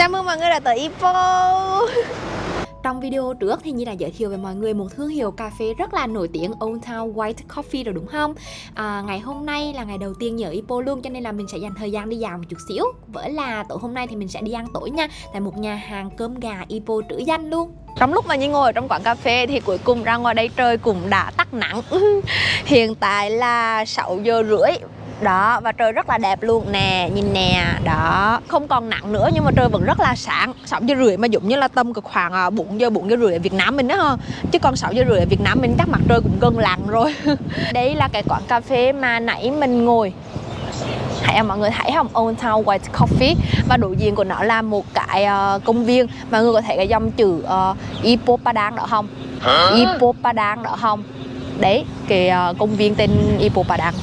Chào mừng mọi người đã tới Ipoh. Trong video trước thì Nhi đã giới thiệu với mọi người một thương hiệu cà phê rất là nổi tiếng, Old Town White Coffee rồi đúng không? Ngày hôm nay là ngày đầu tiên ở Ipoh luôn, cho nên là mình sẽ dành thời gian đi dạo một chút xíu. Với là tối hôm nay thì mình sẽ đi ăn tối nha, tại một nhà hàng cơm gà Ipoh trữ danh luôn. Trong lúc mà Nhi ngồi ở trong quán cà phê thì cuối cùng ra ngoài đây trời cũng đã tắt nắng. Hiện tại là 6 giờ rưỡi. Đó, và trời rất là đẹp luôn nè, nhìn nè, đó. Không còn nắng nữa nhưng mà trời vẫn rất là sáng. 6 giờ rưỡi mà giống như là tầm khoảng 4 giờ rưỡi ở Việt Nam mình đó ha. Chứ còn 6 giờ rưỡi ở Việt Nam mình chắc mặt trời cũng gần lặn rồi. Đây là cái quán cà phê mà nãy mình ngồi. Mọi người thấy không? Old Town White Coffee. Và đối diện của nó là một cái công viên. Mọi người có thấy cái dòng chữ Ipoh Padang đó không? Ipoh Padang đó không? Đấy, cái công viên tên Ipoh Padang.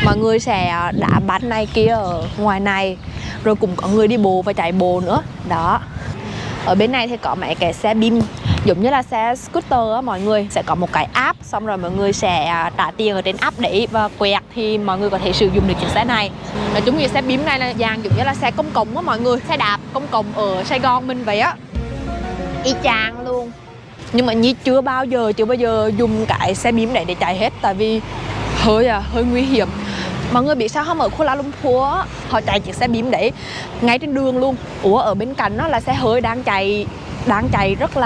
Mọi người sẽ đá banh này kia ở ngoài này. Rồi cũng có người đi bộ và chạy bộ nữa. Đó. Ở bên này thì có mấy cái xe bim, giống như là xe scooter á, mọi người sẽ có một cái app, xong rồi mọi người sẽ trả tiền ở trên app đấy và quẹt thì mọi người có thể sử dụng được chiếc xe này. Nói chung thì xe bim này là dạng giống như là xe công cộng á mọi người, xe đạp công cộng ở Sài Gòn mình vậy á, y chang luôn. Nhưng mà Nhi chưa bao giờ dùng cái xe bim đấy để chạy hết, tại vì hơi nguy hiểm. Mọi người biết sao không, ở Kuala Lumpur họ chạy chiếc xe bim đấy ngay trên đường luôn. Ở bên cạnh đó là xe hơi đang chạy rất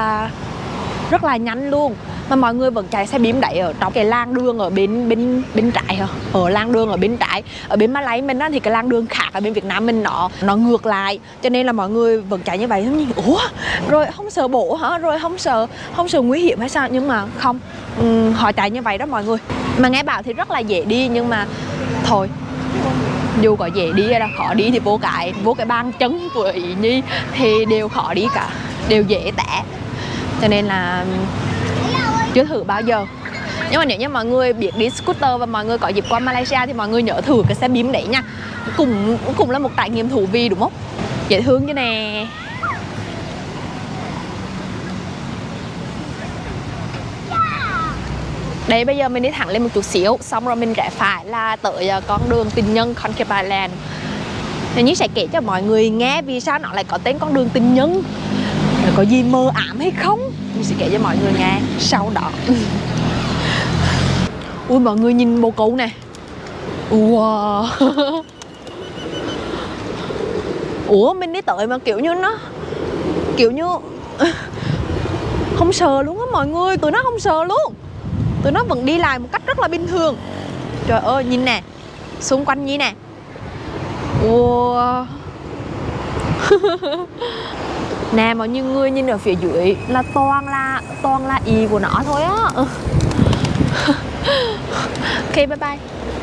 là nhanh luôn, mà mọi người vẫn chạy xe bim đấy ở trong cái làn đường ở bên trái hả? Ở làn đường ở bên trái, ở bên Malay mình á thì cái làn đường khác, ở bên Việt Nam mình nó ngược lại, cho nên là mọi người vẫn chạy như vậy. Rồi không sợ bổ hả? Rồi không sợ nguy hiểm hay sao? Nhưng mà không, họ chạy như vậy đó mọi người. Mà nghe bảo thì rất là dễ đi, nhưng mà thôi, dù có dễ đi hay là khó đi thì vô cái bàn chân của Ý Nhi thì đều khó đi cả, đều dễ té, cho nên là chưa thử bao giờ. Nhưng mà nếu như mọi người biết đi scooter và mọi người có dịp qua Malaysia thì mọi người nhớ thử cái xe bim đấy nha. Cũng là một trải nghiệm thú vị đúng không? Dễ thương như nè. Đây, bây giờ mình đi thẳng lên một chút xíu, xong rồi mình rẽ phải là tới con đường tình nhân Concave Island. Thì Nhi sẽ kể cho mọi người nghe vì sao nó lại có tên con đường tình nhân, rồi có gì mơ ám hay không, Nhi sẽ kể cho mọi người nghe sau đó. Ui, mọi người nhìn bồ câu nè. Wow. Ủa, mình đi tới mà kiểu như không sợ luôn á mọi người. Tụi nó không sợ luôn, tụi nó vẫn đi lại một cách rất là bình thường. Trời ơi, nhìn nè, xung quanh Nhi nè. Wow. Nè, mọi người nhìn ở phía dưới là toàn là ý của nó thôi á. Ok, bye bye.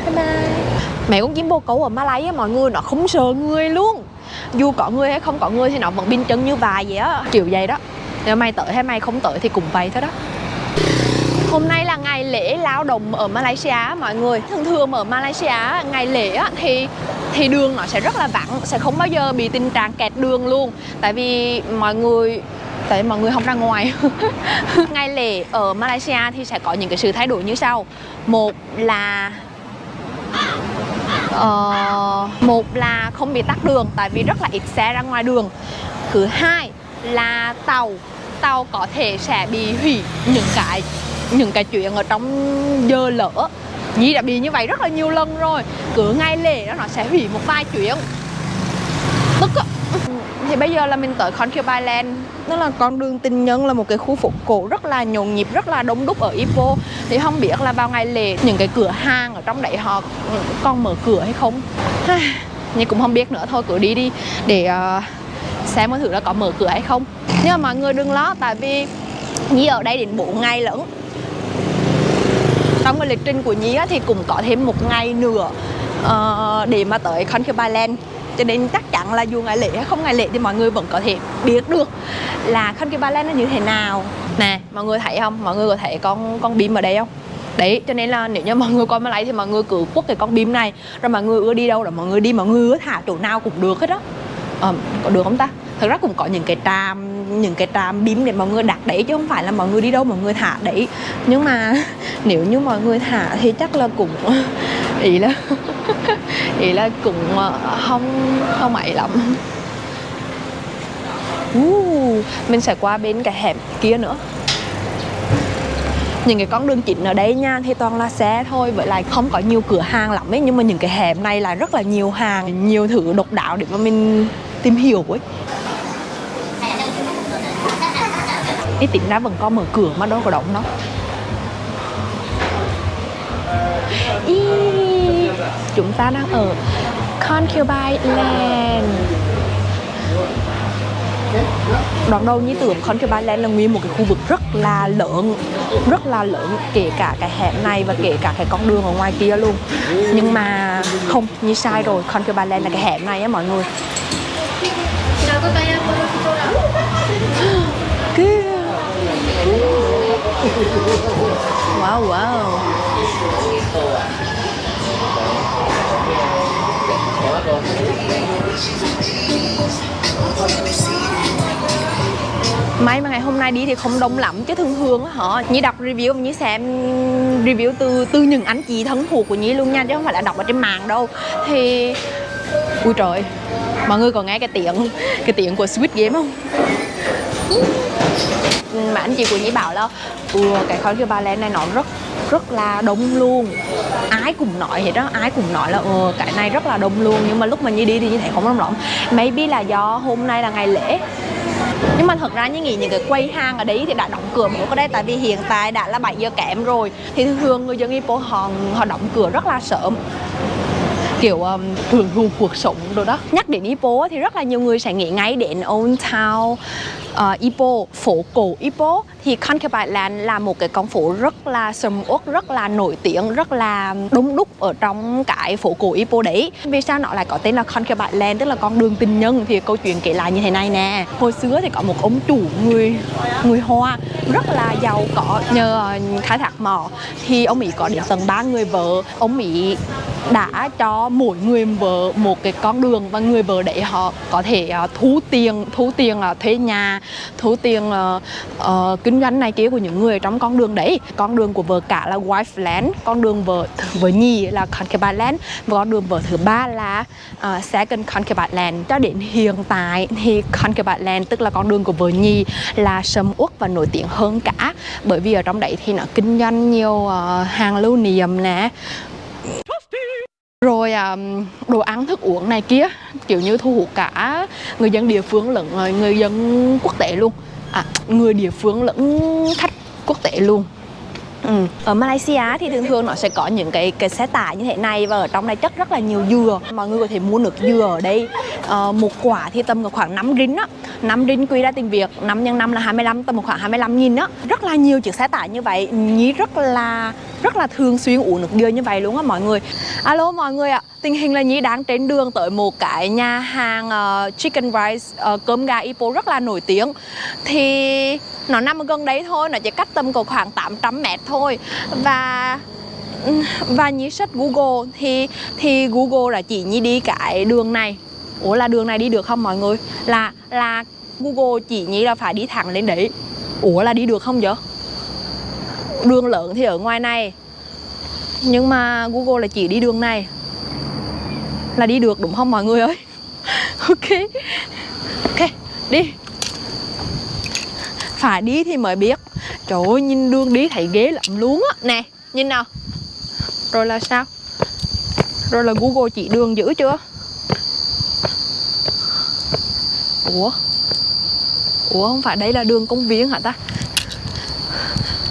Bye bye. Mẹ con chim bồ câu ở Malay á mọi người, nó không sợ người luôn. Dù có người hay không có người thì nó vẫn bình chân như vài vậy á, kiểu vậy đó. Nếu mày tới hay mày không tới thì cũng vậy thôi đó. Hôm nay là ngày lễ lao động ở Malaysia mọi người. Thường ở Malaysia ngày lễ thì đường nó sẽ rất là vắng, sẽ không bao giờ bị tình trạng kẹt đường luôn. Tại vì mọi người không ra ngoài. Ngày lễ ở Malaysia thì sẽ có những cái sự thay đổi như sau. Một là không bị tắc đường, tại vì rất là ít xe ra ngoài đường. Thứ hai là tàu có thể sẽ bị hủy những cái chuyện ở trong giờ lỡ. Nhi đã bị như vậy rất là nhiều lần rồi. Cứ ngày lễ đó nó sẽ hủy một vài chuyến, tức á. Thì bây giờ là mình tới Concave Island. Đó là con đường tình nhân, là một cái khu phố cổ rất là nhộn nhịp, rất là đông đúc ở Ipoh. Thì không biết là vào ngày lễ những cái cửa hàng ở trong đấy họ còn mở cửa hay không. Nhi cũng không biết nữa, thôi cứ đi để xem thử là có mở cửa hay không. Nhưng mà mọi người đừng lo, tại vì Nhi ở đây đến 4 ngày lận. Trong cái lịch trình của Nhi thì cũng có thêm 1 ngày nữa để mà tới Concave Island. Cho nên chắc chắn là dù ngày lễ hay không ngày lễ thì mọi người vẫn có thể biết được là Concave Island nó như thế nào. Nè, mọi người thấy không? Mọi người có thấy con bim ở đây không? Đấy, cho nên là nếu như mọi người coi Malay thì mọi người cứ quất cái con bim này, rồi mọi người ưa đi đâu là mọi người đi, mọi người ưa thả chỗ nào cũng được hết đó. Có được không ta? Thật ra cũng có những cái trạm bim để mọi người đặt đấy, chứ không phải là mọi người đi đâu mọi người thả đấy. Nhưng mà nếu như mọi người thả thì chắc là cũng ý là cũng không ấy lắm. Mình sẽ qua bên cái hẻm kia nữa. Những cái con đường chính ở đây nha thì toàn là xe thôi, với lại không có nhiều cửa hàng lắm ấy, nhưng mà những cái hẻm này là rất là nhiều hàng, nhiều thứ độc đáo để mà mình tìm hiểu ấy. Ý tính ra vẫn còn mở cửa mà đâu có đóng đâu. Chúng ta đang ở Concubine Land. Đoạn đầu như tưởng Concubine Land là nguyên một cái khu vực rất là lớn, kể cả cái hẻm này và kể cả cái con đường ở ngoài kia luôn. Nhưng mà không, như sai rồi, Concubine Land là cái hẻm này á mọi người. Wow. May mà ngày hôm nay đi thì không đông lắm, chứ thường á họ Nhi đọc review, Nhi xem review từ những anh chị thân thuộc của Nhi luôn nha, chứ không phải là đọc ở trên mạng đâu. Thì ui trời, mọi người có nghe cái tiếng của Squid Game không? Mà anh chị của Nhi bảo là cái Concubine Land này nó rất là đông luôn. Ai cũng nói hết đó, ai cũng nói là cái này rất là đông luôn. Nhưng mà lúc mà Nhi đi thì Nhi thấy không đông lắm. Maybe là do hôm nay là ngày lễ. Nhưng mà thật ra Nhi nghĩ những cái quầy hàng ở đấy thì đã đóng cửa một cái đây, tại vì hiện tại đã là 7 giờ kém rồi. Thì thường người dân Ipoh họ đóng cửa rất là sớm, kiểu hưởng thụ cuộc sống rồi đó. Nhắc đến Ipoh thì rất là nhiều người sẽ nghĩ ngay đến Old Town Ipoh, phố cổ Ipoh. Thì Concubine Land là một cái con phố rất là sầm uất, rất là nổi tiếng, rất là đông đúc ở trong cái phố cổ Ipoh đấy. Vì sao nó lại có tên là Concubine Land, tức là con đường tình nhân? Thì câu chuyện kể lại như thế này nè. Hồi xưa thì có một ông chủ người Hoa rất là giàu có nhờ khai thác mỏ. Thì ông ấy có đến tận 3 người vợ. Ông ấy đã cho mỗi người vợ một cái con đường, và người vợ đấy họ có thể thu tiền thuê nhà, thu tiền kinh doanh này kia của những người trong con đường đấy. Con đường của vợ cả là Wife Land, con đường vợ nhì là Concubine Land, và con đường vợ thứ ba là Second Concubine Land. Cho đến hiện tại thì Concubine Land, tức là con đường của vợ nhì, là sầm uất và nổi tiếng hơn cả, bởi vì ở trong đấy thì nó kinh doanh nhiều hàng lưu niệm nè, rồi đồ ăn thức uống này kia, kiểu như thu hút cả người dân địa phương lẫn người dân quốc tế luôn, người địa phương lẫn khách quốc tế luôn. Ở Malaysia thì thường nó sẽ có những cái xe tải như thế này, và ở trong này chất rất là nhiều dừa. Mọi người có thể mua nước dừa ở đây. Một quả thì tầm khoảng 5 ringgit á. 5 ringgit quy ra tiền Việt 5 x 5 là 25, tầm khoảng 25.000 á. Rất là nhiều chiếc xe tải như vậy. Nhí rất là thường xuyên uống nước dừa như vậy luôn á mọi người. Alo mọi người ạ, tình hình là Nhi đang trên đường tới một cái nhà hàng chicken rice, cơm gà Ipoh rất là nổi tiếng. Thì nó nằm ở gần đấy thôi, nó chỉ cách tầm khoảng 800 mét thôi. Và Nhi search Google thì Google là chỉ Nhi đi cái đường này. Ủa là đường này đi được không mọi người? Là Google chỉ Nhi là phải đi thẳng lên đấy. Ủa là đi được không vậy? Đường lớn thì ở ngoài này, nhưng mà Google là chỉ đi đường này. Là đi được đúng không mọi người ơi? Ok, đi. Phải đi thì mới biết. Trời ơi, nhìn đường đi thấy ghê lắm luôn á. Nè, nhìn nào. Rồi là sao? Rồi là Google chỉ đường dữ chưa? Ủa không phải đây là đường công viên hả ta?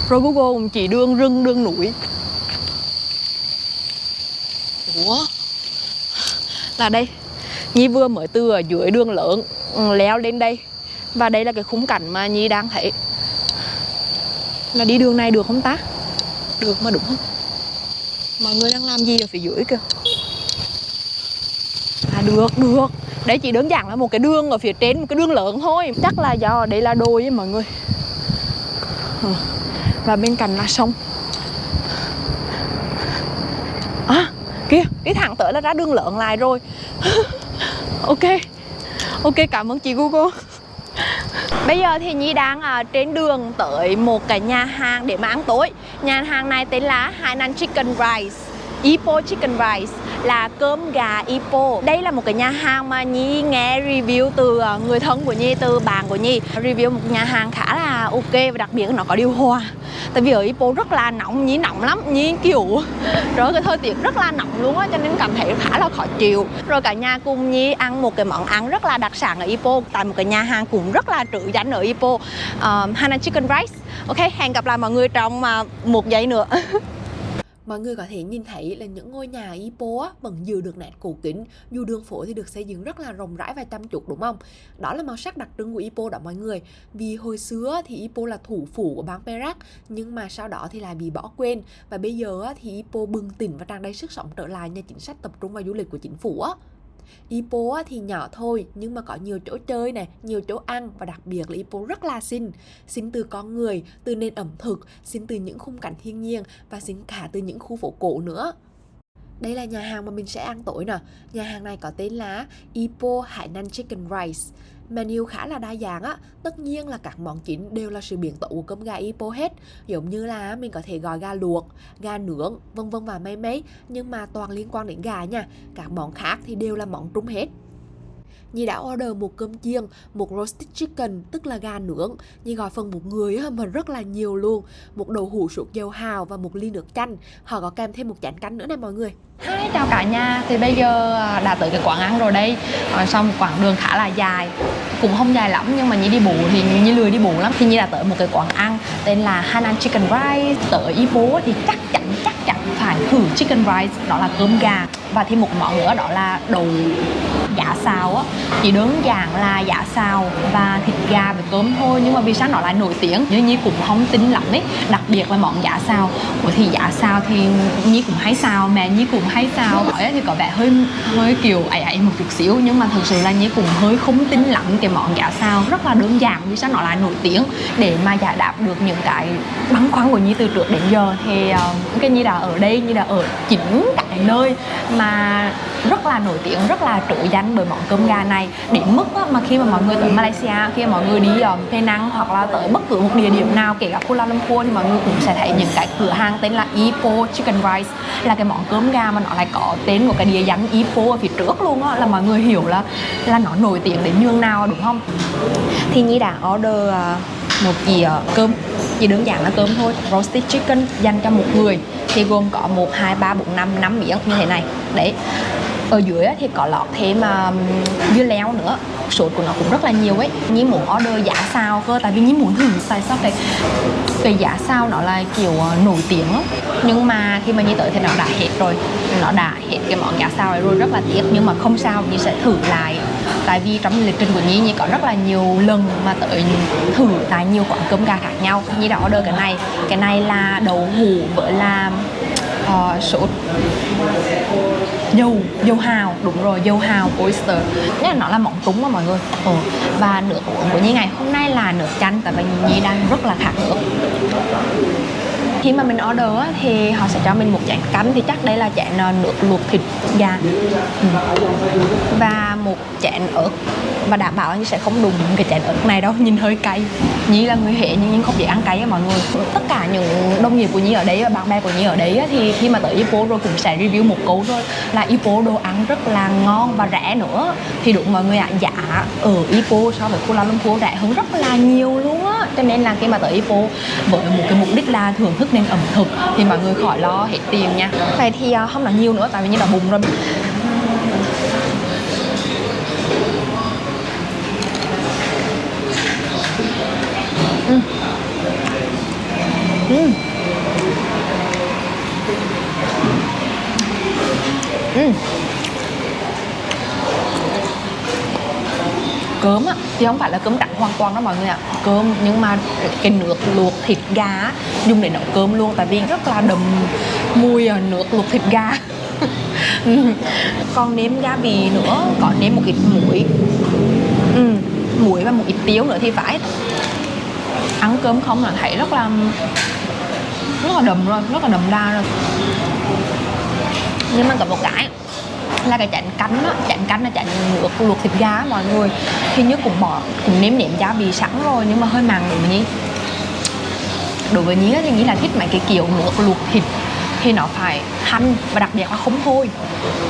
Rồi Google cũng chỉ đường rừng, đường núi. Ủa? Là đây. Nhi vừa mới từ ở dưới đường lớn leo lên đây. Và đây là cái khung cảnh mà Nhi đang thấy. Là đi đường này được không ta? Được mà đúng không? Mọi người đang làm gì ở phía dưới kìa? Được. Đấy chỉ đơn giản là một cái đường ở phía trên, một cái đường lớn thôi. Chắc là do đây là đồi ấy mọi người. Và bên cạnh là sông. Kìa, đi thẳng tới là ra đường lớn lại rồi. Ok, cảm ơn chị Google. Bây giờ thì Nhi đang trên đường tới một cái nhà hàng để mà ăn tối. Nhà hàng này tên là Hainan Chicken Rice. Ipoh Chicken Rice là cơm gà Ipoh. Đây là một cái nhà hàng mà Nhi nghe review từ người thân của Nhi, từ bạn của Nhi. Review một nhà hàng khá là ok và đặc biệt nó có điều hòa. Tại vì ở Ipoh rất là nóng, Nhi nóng lắm, Nhi kiểu rồi cái thời tiết rất là nóng luôn á, cho nên cảm thấy khá là khó chịu. Rồi cả nhà cùng Nhi ăn một cái món ăn rất là đặc sản ở Ipoh tại một cái nhà hàng cũng rất là trữ danh ở Ipoh, Hana Chicken Rice. Ok, hẹn gặp lại mọi người trong một giây nữa. Mọi người có thể nhìn thấy là những ngôi nhà Ipoh vẫn giữ được nét cổ kính, dù đường phố thì được xây dựng rất là rộng rãi và chăm chút, đúng không? Đó là màu sắc đặc trưng của Ipoh đó mọi người. Vì hồi xưa thì Ipoh là thủ phủ của bang Perak, nhưng mà sau đó thì lại bị bỏ quên. Và bây giờ thì Ipoh bừng tỉnh và tràn đầy sức sống trở lại nhờ chính sách tập trung vào du lịch của chính phủ á. Ipoh thì nhỏ thôi nhưng mà có nhiều chỗ chơi này, nhiều chỗ ăn và đặc biệt là Ipoh rất là xinh. Xinh từ con người, từ nền ẩm thực, xinh từ những khung cảnh thiên nhiên và xinh cả từ những khu phố cổ nữa. Đây là nhà hàng mà mình sẽ ăn tối nè. Nhà hàng này có tên là Ipoh Hainan Chicken Rice. Menu khá là đa dạng á. Tất nhiên là các món chính đều là sự biến tấu của cơm gà Ipoh hết. Giống như là mình có thể gọi gà luộc, gà nướng, vân vân và mây mấy. Nhưng mà toàn liên quan đến gà nha. Các món khác thì đều là món Trung hết. Nhi đã order một cơm chiên, một roasted chicken tức là gà nướng. Nhi gọi phần một người mà rất là nhiều luôn. Một đậu hũ sốt dầu hào và một ly nước chanh. Họ có kèm thêm một chén canh nữa nè mọi người. Hi, chào cả nhà. Thì bây giờ đã tới cái quán ăn rồi đây. Sau một quãng đường khá là dài, cũng không dài lắm nhưng mà Nhi đi bộ thì Nhi lười đi bộ lắm. Thì Nhi đã tới một cái quán ăn tên là Hainan Chicken Rice. Tới Ipoh thì chắc chắn phải thử chicken rice, đó là cơm gà. Và thêm một món nữa đó là đậu giá xào á. Chỉ đơn giản là giá xào và thịt gà với cơm thôi, nhưng mà vì sao nó lại nổi tiếng nhưng Nhi cũng không tin lắm ấy. Đặc biệt là món giá xào. Thì giá xào thì Nhi cũng hay xào, mẹ Nhi cũng hay xào. Nói thì có vẻ hơi kiểu ấy một chút xíu, nhưng mà thực sự là Nhi cũng hơi không tin lắm cái món giá xào. Rất là đơn giản vì sao nó lại nổi tiếng. Để mà giải đáp được những cái băn khoăn của Nhi từ trước đến giờ thì cái Nhi đã ở đây, Nhi đã ở chính cái nơi mà rất là nổi tiếng, rất là trữ danh bởi món cơm gà này. Đến mức mà khi mà mọi người tới Malaysia, khi mà mọi người đi Penang hoặc là tới bất cứ một địa điểm nào kể cả Kuala Lumpur thì mọi người cũng sẽ thấy những cái cửa hàng tên là Ipoh Chicken Rice, là cái món cơm gà mà nó lại có tên của cái địa danh Ipoh ở phía trước luôn á, là mọi người hiểu là nó nổi tiếng đến nhường nào, đúng không? Thì Nhi đã order một dĩa cơm, chỉ đơn giản là cơm thôi, roasted chicken dành cho một người, thì gồm có 1, 2, 3, 4, 5 miếng như thế này. Đấy, ở dưới thì có lọt thêm dưa leo nữa, sốt của nó cũng rất là nhiều ấy. Nhi muốn order giá xào cơ, tại vì Nhi muốn thử tại sao cái giá xào nó là kiểu nổi tiếng lắm. Nhưng mà khi mà Nhi tới thì nó đã hết rồi, nó đã hết cái món giá xào này rồi, rất là tiếc. Nhưng mà không sao, Nhi sẽ thử lại. Tại vì trong lịch trình của Nhi có rất là nhiều lần mà tới thử tại nhiều quán cơm gà khác nhau. Nhi đã order cái này là đậu hũ với là sốt dầu hào, đúng rồi, dầu hào oyster. Nghĩa là nó là món Trung mà mọi người. Và nước uống của Nhi ngày hôm nay là nước chanh, tại vì Nhi đang rất là khát nước. Khi mà mình order thì họ sẽ cho mình một chén canh, thì chắc đây là chén nước luộc thịt gà và một chén ớt, và đảm bảo là Nhi sẽ không đụng cái chén ớt này đâu, nhìn hơi cay. Nhi là người Huế nhưng không dễ ăn cay á mọi người. Tất cả những đồng nghiệp của Nhi ở đấy và bạn bè của Nhi ở đấy thì khi mà tới Ipoh rồi cũng sẽ review một câu thôi là Ipoh đồ ăn rất là ngon và rẻ nữa. Thì đúng mọi người ạ, giá ở Ipoh so với Kuala Lumpur rẻ hơn rất là nhiều luôn á. Cho nên là khi mà tới Ipoh với một cái mục đích là thưởng thức nền ẩm thực thì mọi người khỏi lo hết tiền nha. Vậy thì không nói nhiều nữa tại vì Nhi đã bụng rồi. Cơm á thì không phải là cơm trắng hoàn toàn đó mọi người ạ. Cơm nhưng mà cái nước luộc thịt gà dùng để nấu cơm luôn, tại vì rất là đậm mùi nước luộc thịt gà. Còn nêm gia vị nữa, có nêm một ít muối, muối và một ít tiêu nữa thì phải. Ăn cơm không là thấy rất là đậm rồi, rất là đậm đà rồi. Nhưng mà có một cái là cái chén canh á, chén canh là chén nước luộc thịt gà á, mọi người. Thì như cũng nêm gia vị sẵn rồi nhưng mà hơi mặn đối với Nhi. Đối với Nhi thì Nhi là thích mấy cái kiểu nước luộc thịt thì nó phải hanh và đặc biệt là không hôi.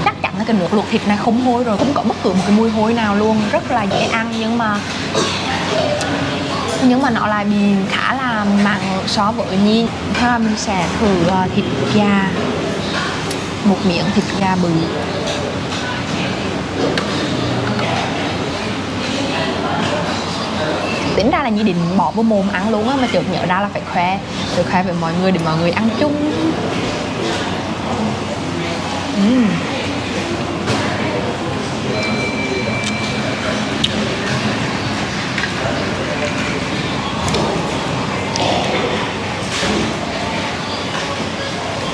Chắc chắn là cái nước luộc thịt này không hôi rồi, không có bất cứ một cái mùi hôi nào luôn, rất là dễ ăn, nhưng mà nó lại bị khá là mặn so với Nhi. Thế là mình sẽ thử thịt gà, một miếng thịt gà bự. Tính ra là Nhi định bỏ vô mồm ăn luôn á, mà chợt nhớ ra là phải khoe với mọi người để mọi người ăn chung.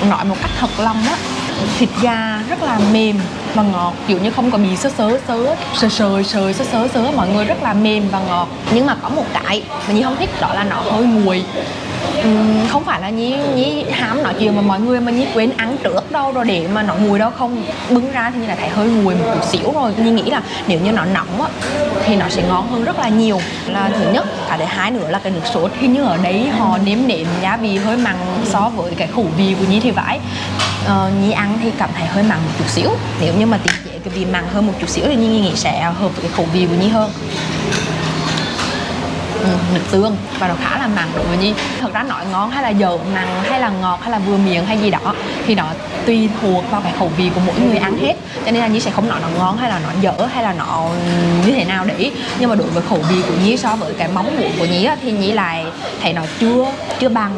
Nói một cách thật lòng á, thịt gà rất là mềm và ngọt, kiểu như không có bị sớ mọi người, rất là mềm và ngọt. Nhưng mà có một cái mà Nhi không thích, đó là nó hơi nguội. Không phải là Nhi hám nói chuyện với mọi người mà Nhi quên ăn trước đâu rồi để mà nó nguội đâu, không. Bưng ra thì Nhi lại thấy hơi nguội một chút xíu rồi. Nhi nghĩ là nếu như nó nóng á thì nó sẽ ngon hơn rất là nhiều, là thứ nhất. Cái thứ hai nữa là cái nước sốt, hình như ở đấy họ nếm nếm gia vị hơi mặn so với cái khẩu vị của Nhi thì phải. Nhi ăn thì cảm thấy hơi mặn một chút xíu. Nếu như mà tiết chế cái vị mặn hơn một chút xíu thì Nhi nghĩ sẽ hợp với cái khẩu vị của Nhi hơn. Nước tương và nó khá là mặn đối với Nhi. Thật ra nói ngon hay là dở, mặn hay là ngọt hay là vừa miệng hay gì đó thì nó tùy thuộc vào cái khẩu vị của mỗi người ăn hết, cho nên là Nhi sẽ không nói nó ngon hay là nó dở hay là nó như thế nào đấy. Nhưng mà đối với khẩu vị của Nhi so với cái mong muốn của Nhi á, thì Nhi lại thấy nó chưa bằng.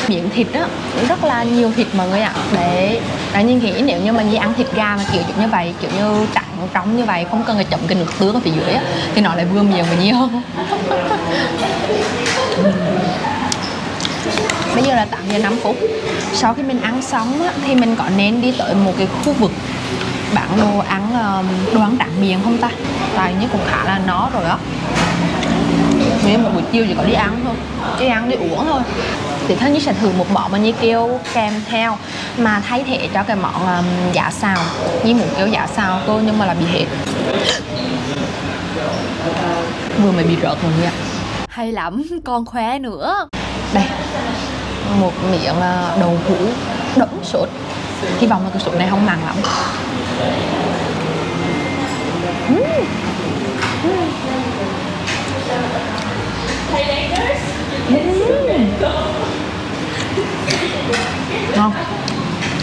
Miếng thịt á rất là nhiều thịt mọi người ạ. Để Nhi nghĩ nếu như mà Nhi ăn thịt gà mà kiểu như vậy, kiểu như trắng trống như vậy, không cần phải chấm cái nước tương ở phía dưới á, thì nó lại vừa miệng với Nhi hơn. Bây giờ là 8 giờ 5 phút. Sau khi mình ăn xong á, thì mình có nên đi tới một cái khu vực bán đồ ăn tráng miệng không ta? Tại Nhi cũng khá là no rồi á. Nguyên một buổi chiều chỉ có đi ăn thôi, đi ăn đi uống thôi. Thì thân Nhi sẽ thử một món mà Nhi kêu kèm theo mà thay thế cho cái món giá xào. Nhi muốn kêu giá xào tôi nhưng mà là bị hết, vừa mới bị rớt rồi nha. Hay lắm, còn khóe nữa. Đây, một miệng đậu hũ đẫm sốt. Hy vọng là cái sốt này không mặn lắm.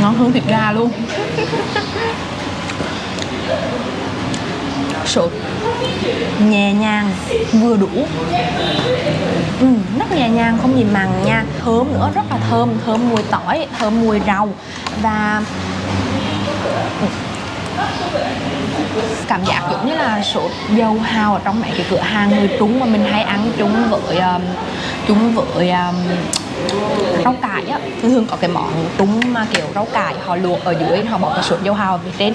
Ngon hơn thịt gà luôn. Sốt nhẹ nhàng vừa đủ, rất nhẹ nhàng, không gì mặn nha. Thơm nữa, rất là thơm mùi tỏi, thơm mùi rau. Và cảm giác giống như là sốt dầu hào ở trong mấy cái cửa hàng người Trung mà mình hay ăn chung với rau cải á. Thường có cái món Trung mà kiểu rau cải họ luộc ở dưới, họ bỏ cái sốt dầu hào ở phía trên.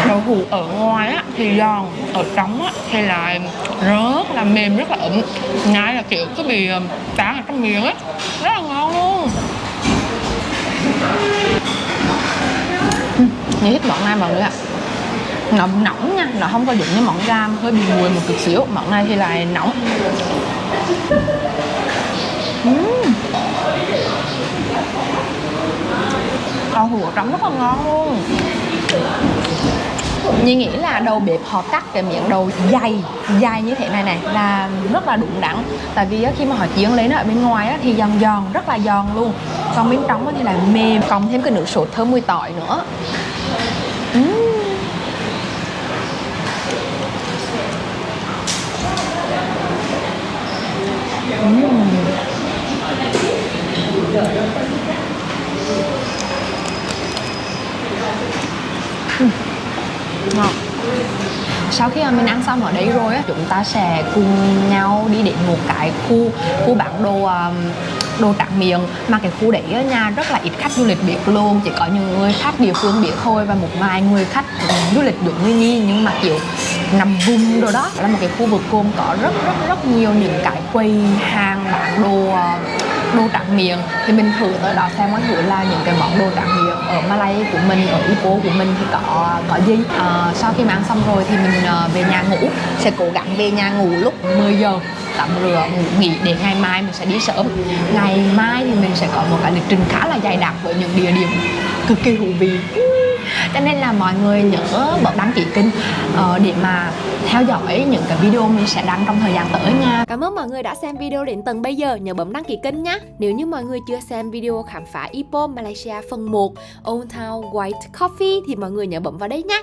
Đậu hũ ở ngoài á thì giòn, ở trong á thì lại rất là mềm, rất là ẩm. Ngay là kiểu cứ bị tán ở trong miệng á, rất là ngon luôn. Như thích món này mọi người ạ. Nó nóng nha, nó không có giống như món ram hơi bị nguội một chút xíu. Món này thì lại nóng. Đậu hũ ở trong rất là ngon luôn. Nhi nghĩ là đầu bếp họ cắt cái miếng đầu dày như thế này này là rất là đúng đắn. Tại vì khi mà họ chiên lên ở bên ngoài thì giòn, rất là giòn luôn. Còn bên trong thì là mềm, cộng thêm cái nước sốt thơm mùi tỏi nữa. Ngon. Sau khi mà mình ăn xong ở đây rồi á, chúng ta sẽ cùng nhau đi đến một cái khu bán đồ tráng miệng. Mà cái khu đấy ở nhà rất là ít khách du lịch biết luôn, chỉ có những người khách địa phương biết thôi, và một vài người khách du lịch giống như Nhi nhưng mà kiểu nằm vùng rồi đó. Là một cái khu vực gồm có rất nhiều những cái quầy hàng bán đồ đồ tráng miệng thì mình thử tới đó xem có thử là những cái món đồ tráng miệng ở Malay của mình, ở Ipoh của mình thì có gì. Sau khi mà ăn xong rồi thì mình về nhà ngủ, sẽ cố gắng về nhà ngủ lúc 10 giờ, tắm rửa ngủ nghỉ để ngày mai mình sẽ đi sớm. Ngày mai thì mình sẽ có một cái lịch trình khá là dày đặc với những địa điểm cực kỳ thú vị, cho nên là mọi người nhớ bấm đăng ký kênh để mà theo dõi những cái video mình sẽ đăng trong thời gian tới nha. Cảm ơn mọi người đã xem video đến tận bây giờ, nhớ bấm đăng ký kênh nhé. Nếu như mọi người chưa xem video khám phá Ipoh Malaysia phần 1 Old Town White Coffee thì mọi người nhớ bấm vào đây nhé.